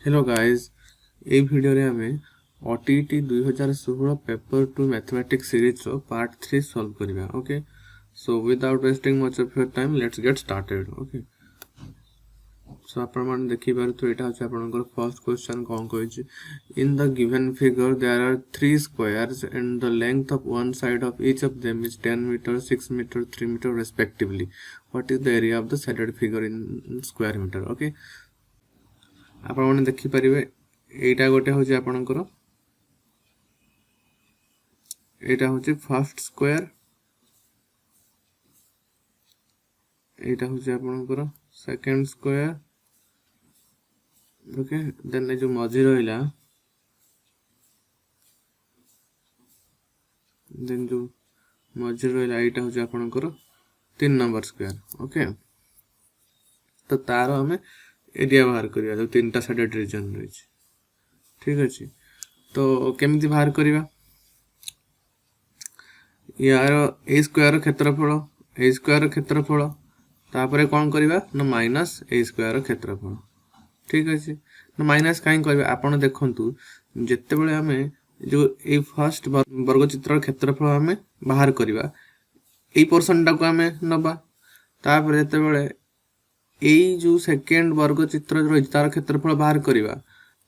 Hello guys ये video रे हमें ओटीटी 2016 पेपर 2 मैथमेटिक्स सीरीज रो पार्ट 3 सॉल्व करबा। Okay, so without wasting much of your time let's get started. Okay, so आपण माने देखि पार तो एटा अछि आपनकर फर्स्ट क्वेश्चन कोन कहै छी। In the given figure there are 3 squares and the length of one side of each of them is 10 metre 6 metre 3 metre respectively. What is the area of the shaded figure in square metre. Okay, आपण माने देखि परिबे एटा गोटे होची आपनकर, एटा होची first square, एटा होची आपनकर सेकंड स्क्वायर। ओके, देन ए जो मझी रहिला, देन जो मझी रहिला एटा होची आपनकर 3 नंबर स्क्वायर। ओके, तो तार हमें एरिया बाहर करिया जो तीनटा साइडेड रीजन रही। ठीक अछि, तो केमिति बाहर करिवा। यार ए स्क्वायर क्षेत्रफल, ए स्क्वायर क्षेत्रफल तापर कौन करवा ना माइनस ए स्क्वायर क्षेत्रफल। ठीक अच्छे, ना माइनस कहीं करवा आपन देखंतु जिते बळे हमें जो ए फर्स्ट वर्ग चित्र क्षेत्रफल हमें बाहर करवा ए पोर्शन टाको हमें नबा, तापर जेते बळे ए जो सेकंड वर्ग चित्र रही तार क्षेत्रफल बाहर करवा,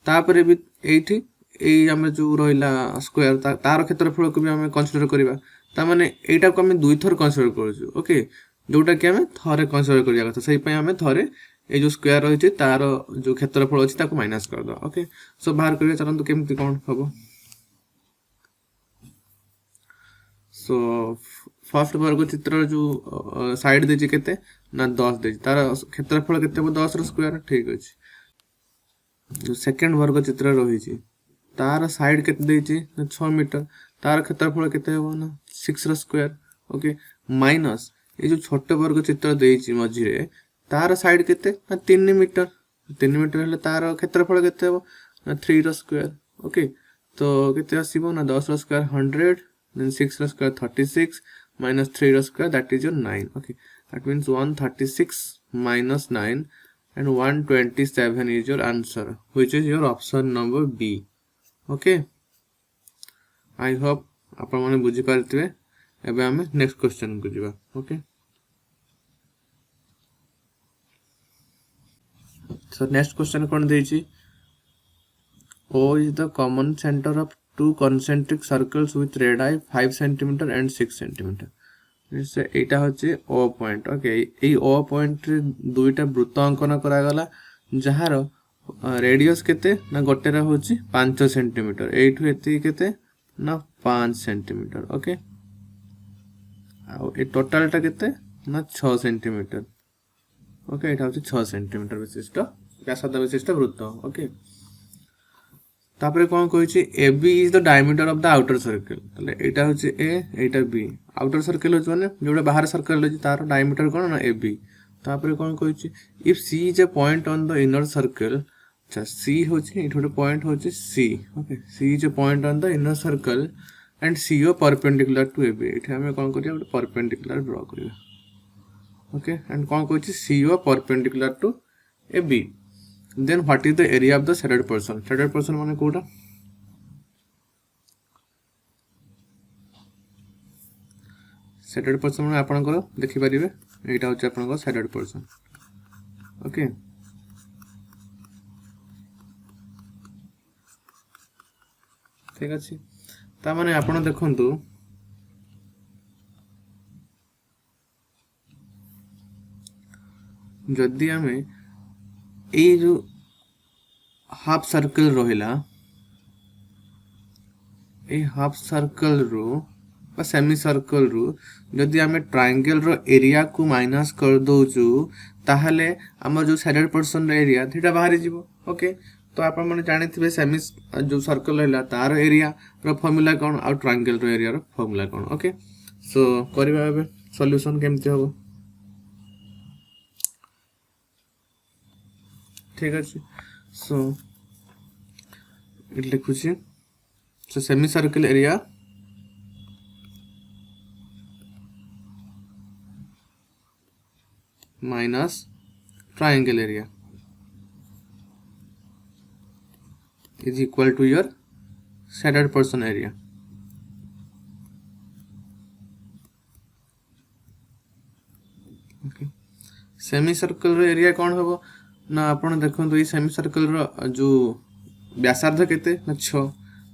तापर भी एठी ए हमें जो रहिला स्क्वायर तार क्षेत्रफल को भी हमें कंसीडर करवा। ता माने एटा को हमें दुई थर कंसीडर करछु। ओके, जोटा कि हमें थरे कंसीडर करिया कथा, सही पय हमें थरे ए जो स्क्वायर रही तार जो क्षेत्रफल अछि ताको माइनस कर दो। ओके, सो बाहर करिया चलंतु केमति कोन हबो। सो फर्स्ट वर्ग चित्र जो साइड देछि केते ना 10 देछि, तार क्षेत्रफल केते हो 10 रो स्क्वायर। ठीक अछि, जो सेकंड वर्ग चित्र रही छी तार साइड केते देछि ना 6 मीटर, तार क्षेत्रफल केते हो ना 6 रो स्क्वायर। ओके, माइनस ये जो छोटे वर्ग चित्र देछि मझी रे तार साइड केते ना 3 मीटर, 3 मीटर हेले तार क्षेत्रफल केते हो ना 3 रो स्क्वायर। ओके, तो केते आसीबो ना 10 रो स्क्वायर 100, then 6 रो स्क्वायर 36 minus 3 रो square that is your 9. Okay, that means 136 minus 9 and 127 is your answer, which is your option number B. Okay, I hope आपण माने बुझी पारथिबे। एबे हमें नेक्स्ट क्वेश्चन को जिबा। ओके, so next question कोन देछि। O is the common center of two concentric circles with radii 5 cm and 6 cm. से एटा होचे O पॉइंट। ओके, एई O पॉइंट रे दुईटा वृत्त अंकन करा गला जहार रेडियस केते ना गोटेरा होची 5 cm, एठु एति केते ना 5 cm। ओके, आ ए टोटल टा केते ना 6 cm। ओके, एटा होची 6 cm विशिष्ट व्यासार्ध विशिष्ट वृत्त। ओके, तापरे कोन कहै A B is the diameter of the outer circle. तले एटा होची ए, एटा बी। आउटर सर्कल होची माने जोडा बाहर सर्कल होची तार डायमीटर कोन ना ए बी। तापरे कोन कहै if C is a point on the inner circle, अच्छा सी होची एठोडे पॉइंट होची C. Okay, C is a point on the inner circle and C O perpendicular to A B. एठे हमें कोन करिया ଗୋଟେ परपेंडिकुलर ड्रा करिया। ओके, एंड कोन कहै C O perpendicular to A B, then what is the area of the shaded portion। shaded portion माने Kota shaded portion माने आपन को देखि परिबे एटा होचे आपन को shaded portion। ओके, ठीक अछि, ता माने आपन देखंतु जदि हमें ए जो हाफ सर्कल रहिला, ए हाफ सर्कल रो बा सेमी सर्कल रो जदि हमें ट्रायंगल रो एरिया को माइनस कर दोचु ताहले हमर जो साइडेड पोर्शन रो एरिया थीटा बाहर जीवो। ओके, तो आपण माने जानिथिबे सेमी जो सर्कल रहला तार एरिया रो फार्मूला कोन आ ट्रायंगल रो एरिया रो फार्मूला कोन। ओके, सो करबा एबे सॉल्यूशन केमति होबो। ठीक अछि, सो इट लिखुछि। So semi circle area minus triangle area. is equal to your shaded portion area. Okay. Semi circle area कौन हम ना आप देखो ये सेमी सर्कल जो व्यासार्ध केते ना 6.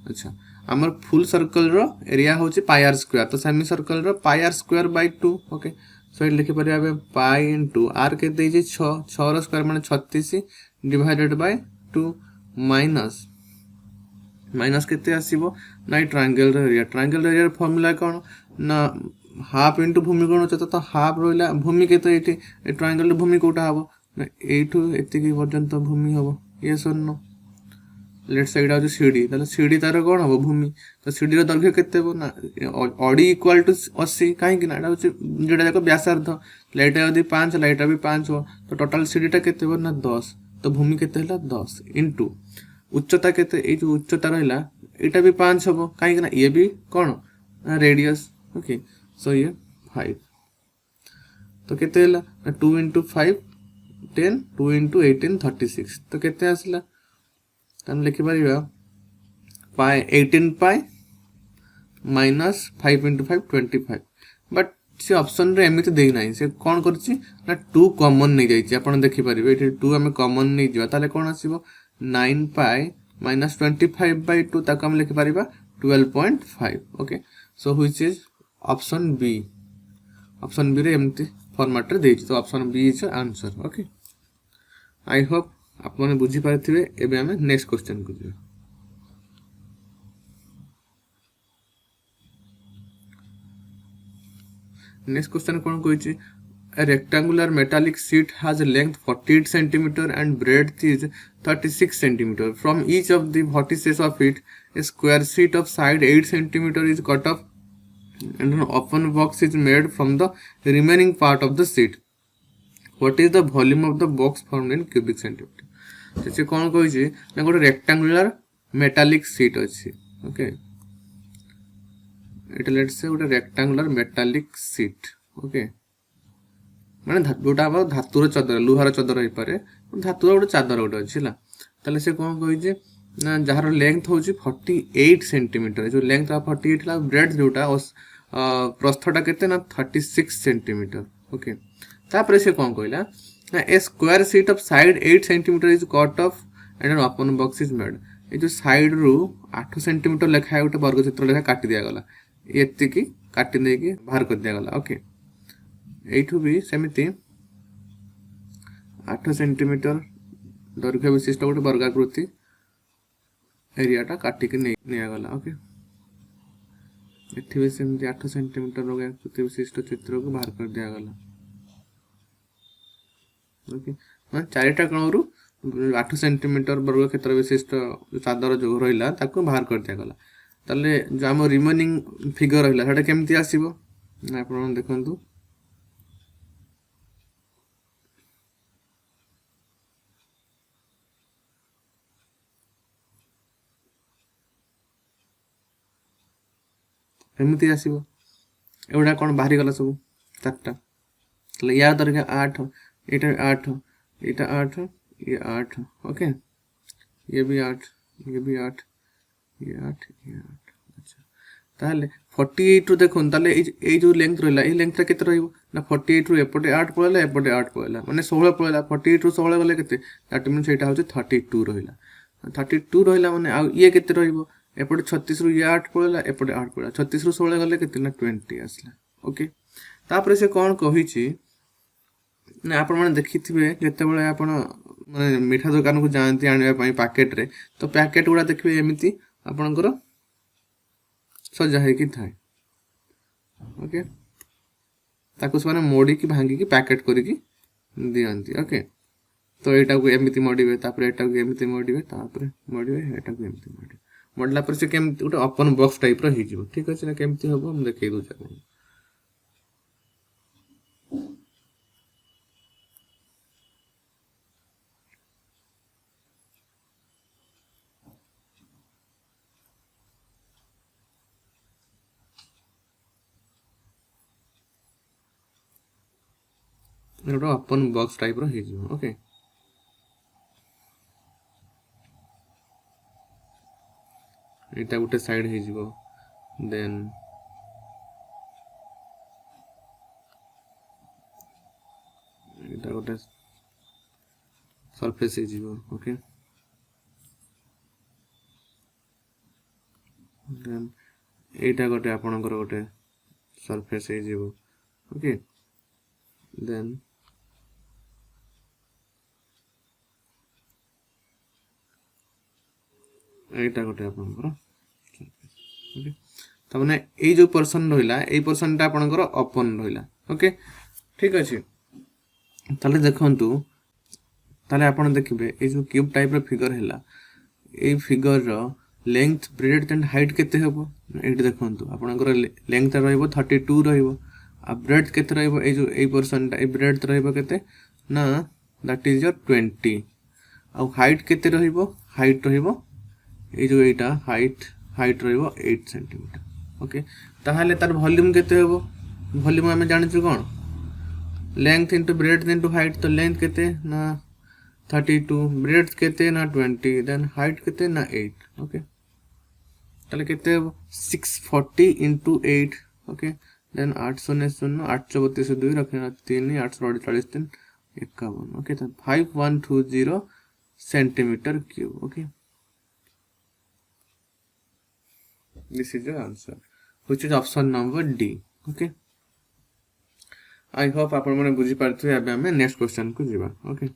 अच्छा आमर फुल सर्कल एरिया हूँ पाई आर स्क्वायर तो semi circle pi r square by 2. Okay so ये लिखिपर पाई इंटू आर के 6 स्क्वायर मान 36 डिवाइडेड बाय 2 माइनस माइनस केते आसीबो ना ट्रायंगल एरिया फॉर्मूला कौन ना हाफ इंटू भूमि कोण होता तो हाफ रहा भूमि के ट्रायंगल भूमि कोटा हम ना एठू एतिकी पर्यंत भूमि हम ये नो लेट साइड हूँ सीढ़ी सीढ़ी तार कौन हम भूमि तो सीढ़ी दैर्घ्य केते ना अड़ी इक्वाल टू 80 कहीं हूँ जोटा जाक व्यासार्ध लाइटा यदि 5 लाइटा भी 5 हो तो टोटाल सीढ़ीटा केते ना 10 तो भूमि केते 10 इंटू उच्चता केते ये जो उच्चता रहा यहाँ भी 5 हम कहीं ये भी कौन रेडियस. ओके सो ये 5 तो केते 2 इंटू 5 10 2 इंटू 18 36 तो केते आसला लिखिपर पाई 18 पाई माइनस 5 इंटू 5 25 बट से ऑप्शन रे एमती देना से कौन कर 2 कॉमन नहीं जाइए आप देखिपारे ये 2 आम कॉमन नहीं जावा ताले कौन आसो 9 पाई माइनस 25 बाय 2 ताको आम लिखिपर 12.5. Okay so which is option B रे एमती फॉर्मेट रे देछि तो option B is answer. Okay I hope आप बुझी पारे. एबे आमे नेक्स्ट क्वेश्चन को जीवा. नेक्स्ट क्वेश्चन कौन कही a rectangular metallic sheet has a length 48 cm and breadth is 36 cm. From each of the vertices of it, a square sheet of side 8 cm is cut off and an open box is made from the remaining part of the sheet. What is the volume of the box formed in cubic centimeter? तो से कौन कही ना गोटे rectangular metallic seat अच्छी. Okay it let's say गोटे rectangular metallic seat. Okay माने जोटा हम धातुर चदर लुहार चदर हो पारे धातुर गोटे चादर गोटे अच्छी ताले से कौन कही ना जार लेंथ हूँ 48 सेंटीमीटर जो लेंथ 48 है ब्रेड जोटा प्रस्थटा के 36 सेंटीमीटर. ओके तापर से कौन कहला ना a square sheet of side 8 centimetre is cut off and an open box is made. ये जो साइड रु 8 सेंटीमीटर लेखा है गोटे वर्ग चित्र लेखा काटी दिया गला ये काटी देकी बाहर कर दिया गला. ओके एठू भी सेमिति 8 सेंटीमीटर दैर्घ्य विशिष्ट गोटे वर्गाकृति एरियाटा काटिक नहीं गला. ओके एठी भी सेमती 8 सेंटीमीटर वर्गाकृति विशिष्ट चित्र को बाहर कर दिया गला. ओके मैं 4टा कोणरू 8 सेंटीमीटर वर्ग क्षेत्र विशिष्ट चादर जो रहा ताको बाहर कर दिया गला. ताले जो आम रिमेनिंग फिगर रहा सेटा केमती आसीबो आप देखंतु एमती आसीबो एवढा कौन बाहरी गला सब 4टा ताले या दैर्घ्य 8 एटा 8 एटा 8 ये 8. ओके ये भी 8 ये भी 8 ये 8 ये 8. अच्छा ताले 48 रु देखो ताले ए जो लेंथ रहला ए लेंथ केते रहइबो ना 48 रु एपटे 8 पळला एपटे 8 पळला माने 16 पळला 48 रु 16 गले केते दैट मींस एटा होचे 32 रहला 32 रहला माने आ ये केते रहइबो एपटे 36 रु ये 8 पळला एपटे 8 पळला 36 रु 16 गले केते ना 20 आसला. ओके तापर से कौन कहिछि ना आपण माने देखिथिबे जते बेले आपण माने मिठा दुकान को जानती आनिबा पई पैकेट रे तो पैकेट गुडा देखिबे एमिति आपनकर सजा है कि थाए. ओके ताको माने मोड़ी की भांगी की पैकेट करी की दियंती. ओके तो एटा को एमिति मोड़ीबे तापर एटा को एमिति मोड़ीबे तापर मोड़ीबे एटा को एमिति मोड़ीबे मोडला पर से केमति गोटे ओपन बॉक्स टाइप रो हि जिवो. ठीक अछि ना केमति होबो हम देखै दउ छ गोटे ओपन बॉक्स टाइप रो हि जिवो. ओके एटा गोटे साइड हे जिवो देन एटा गोटे सरफेस हे जिवो ओके देन एटा गोटे आपनकर गोटे सरफेस हे जिवो ओके देन एटा गोटे आपनकर ओके तमने ए जो पर्सन रहिला ए पर्सनटा आपनकर ओपन रहिला ओके ठीक अछि ताले देखंतु ताले आपण देखिबे ए जो क्यूब टाइप रो फिगर हैला ए फिगर रो लेंथ ब्रेड्थ एंड हाइट केते हेबो एठी देखंतु आपनकर लेंथ रहइबो 32 रहइबो आ ब्रेड्थ केते रहइबो ए जो ए पर्सनटा ए ब्रेड्थ रहइबो केते ना दैट इज योर 20 आ हाइट केते रहइबो हाइट रहइबो ए जो एटा हाइट रहइबो 8 सेंटीमीटर ओके ताहाले तार वॉल्यूम केते हेबो वॉल्यूम हम जानि छु कोन length into breadth into height तो लेंथ केते ना 32 ब्रेड्थ केते ना 20 देन हाइट केते ना 8 ओके ताले केते 640 इंटू 8 ओके देन 800 832 2 रखना 3 848 3 51 ओके तो 5120 centimetre cube okay this is your answer which is option number D okay I hope आपण माने बुझी पारथि अबे हमें नेक्स्ट क्वेश्चन को जीवा ओके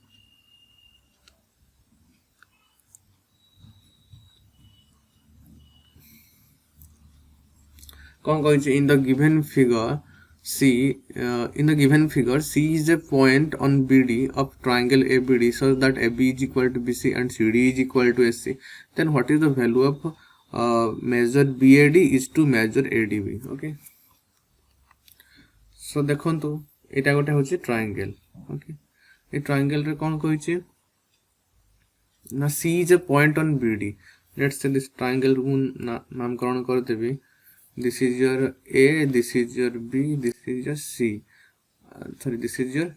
कौन कहि इन the given figure C in the given figure C is a point on BD of triangle ABD so that AB is equal to BC and CD is equal to SC then what is the value of measure BAD is to measure ADB okay so देखंतु एटा गोटे होची triangle okay ए triangle रे कोन कहि छि ना C is a point on BD let's say this triangle को नामकरण कर देबी this is your A this is your B this is your C sorry this is your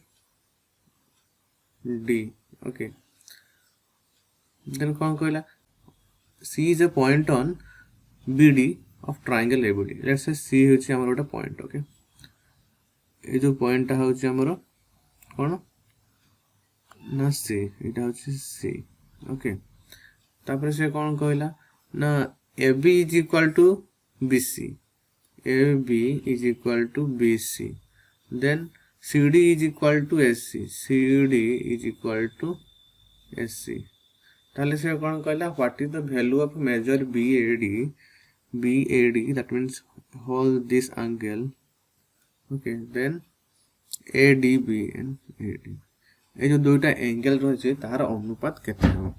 D okay then कोन कहला C is a point on BD of triangle ABD let's say C होची हमर गोटे point okay ए जो point होची हमर कोन ना C एटा होची C okay तापर से कोन कहला ना AB is equal to BC AB is equal to BC then CD is equal to SC CD is equal to SC ताले से कौन कहला what is the value of measure BAD that means hold this angle okay then ADB and AD ए जो दुईटा angle रही छे तार अनुपात केते हो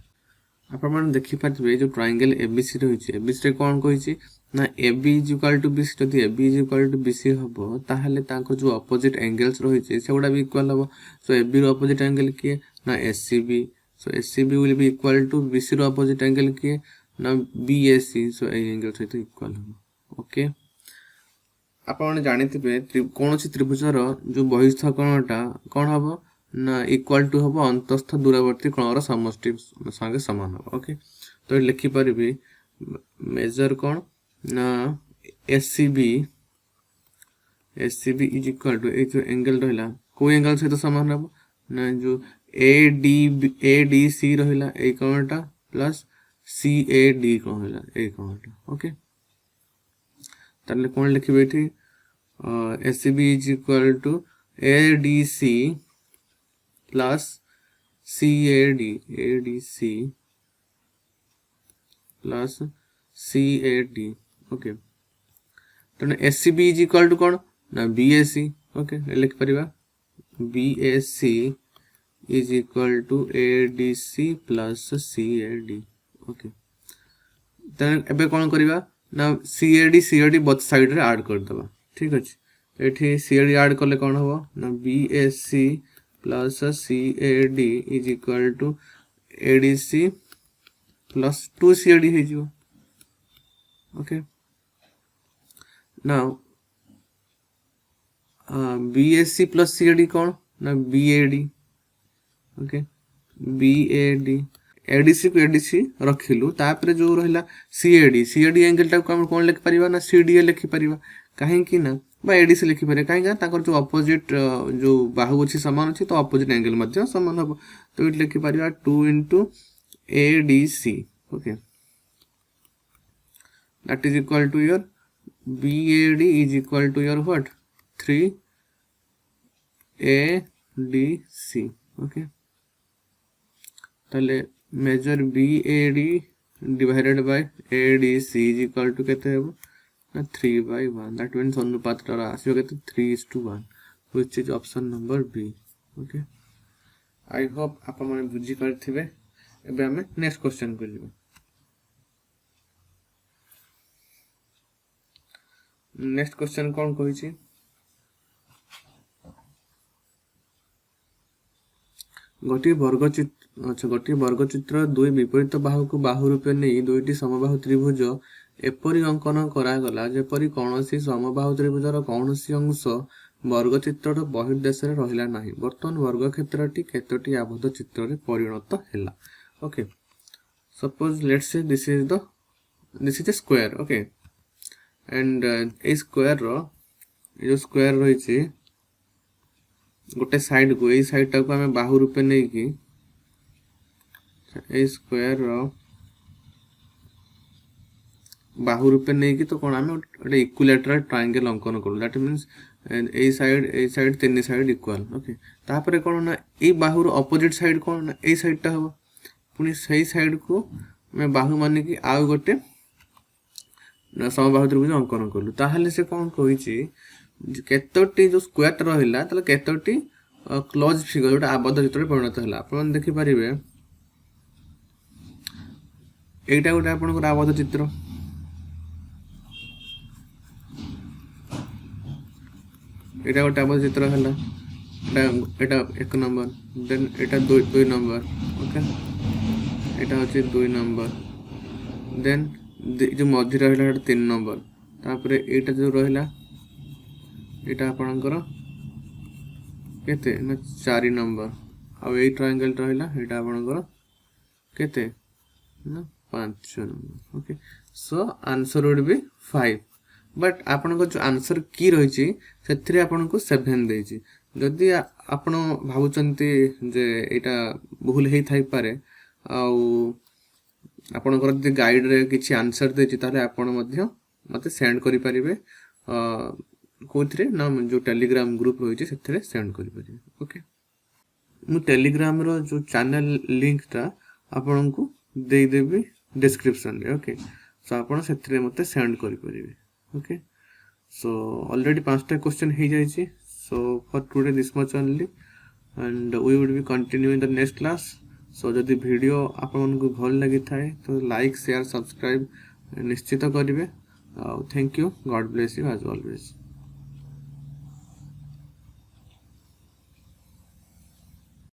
आपण मन देखि पाथबे जो ट्रायंगल ABC रही छे ABC रे कोन कहि छे ना AB is equal to BC जदि AB is equal to BC हबो ताहले ताको जो अपोजिट एंगल्स रही छे सेगुडा भी इक्वल हबो सो AB रो अपोजिट एंगल के ना SCB so SCB will be equal to BC रो अपोजिट एंगल के ना BAC so ए एंगल सहित इक्वल हबो ओके आपण जानिथिबे कोनोसी त्रिभुज रो जो बहिस्थ कोणटा कोन हबो ना इक्वल टू हबो अंतस्थ दूरवर्ती कोणर समष्टि संगे समान हबो ओके तो लिखि परबी मेजर कोन ना SCB is equal to ए जो एंगल रहला को एंगल सहित समान हबो ना जो ADC रहला ए कोणटा प्लस CAD कोन रहला ए कोणटा ओके ताले कोन लिखिबे एठी SCB is equal to ADC plus ADC plus CAD okay तो SCB is equal to कौन ना BAC okay लिख परिबा BAC is equal to ADC plus CAD okay then एबे कौन करिबा ना CAD बोथ साइड रे ऐड कर दबा ठीक अछि एठी CAD ऐड करले कौन होबो ना BAC plus CAD is equal to ADC plus 2 CAD है जो okay now BAC plus CAD कौन ना BAD okay BAD एडीसी को एडीसी रखिलु तापर जो रहिला सीएडी एंगल टाको हम कोन लिखि परिबा ना सीडीए लिखि परिबा काहे कि ना बा एडीसी लिखि परिबा काहे कि ताकर जो अपोजिट जो बाहु अछि समान अछि तो अपोजिट एंगल मध्ये समान हबो तो इट लिखि परिबा 2 into ADC okay that is equal to your BAD is equal to your what 3 ADC okay ताले major BAD divided by ADC is equal to केते हेबो 3/1 that means अनुपात रा आसीबो केते 3:1 which is option number B okay I hope आप माने बुझी करथिबे एबे हमें नेक्स्ट क्वेश्चन को लेबे नेक्स्ट क्वेश्चन कोन कहि छी गोटी वर्गचित्र दुई विपरीत बाहु को बाहु रूपे नहीं दुईटी समबाहु त्रिभुज एपरि अंकन करा गला जेपरि कोनोसी समबाहु त्रिभुजर कोनोसी अंश वर्गचित्रर बहिर्देश रे रहिला नाही वर्तमान वर्ग क्षेत्रटी केतोटी आबद्ध चित्र रे परिणत हैला okay suppose let's say this is a square okay and a square रो जो स्क्वायर रही छी गोटे साइड को ए साइड टा को हमें बाहु रूपे नहीं की ए स्क्वायर रो बाहु रूपे नहीं की तो कोन हमें गोटे इक्विलैटरल ट्रायंगल अंकन करू दैट मींस ए साइड तीन साइड इक्वल ओके तापरे कोन ना ए बाहु रो अपोजिट साइड कोन ना ए साइड टा हो पुनी सही साइड को मैं बाहु माने की आ गोटे समबाहु त्रिभुज अंकन कलु ताहले से कोन कहि छी केतोटी जो स्क्वायर रहिला तले केतोटी क्लोज फिगर जोटा आबद्ध चित्र परिणत हला आपण देखि परिबे एटा गोटे आपण को आबद्ध चित्र एटा गोटे आबद्ध चित्र हला एटा 1 नंबर देन एटा 2 नंबर ओके एटा होची 2 नंबर देन जो मध्य रहिला 3 नंबर तापरे एटा जो रहिला एटा आपनकर केते ना 4 नंबर अब ए ट्रायंगल रहिला एटा आपनकर केते ना 5 number okay so answer would be 5 but आपनकर जो आंसर की रही छी सेथरे आपनको 7 देई छी जदी आपण भाबुचंती जे एटा भूल हेई थाई पारे आ आपनकर जे गाइड रे किछि आंसर देछि ताले आपण मध्य मते सेंड करि परिबे कोथरे ना जो टेलीग्राम ग्रुप रही से सेंड करि परिबे ओके मु टेलीग्राम रो जो चैनल लिंक ता आपन को दे देबी डिस्क्रिप्शन रे ओके सो आपन सेथरे मते सेंड करि परिबे ओके सो ऑलरेडी 5टा क्वेश्चन हे जाय छी so for today this much only and we would be continue in the next class so जदि वीडियो आपन को भल लागि थाए तो लाइक शेयर सब्सक्राइब निश्चित करिवे thank you God bless you as always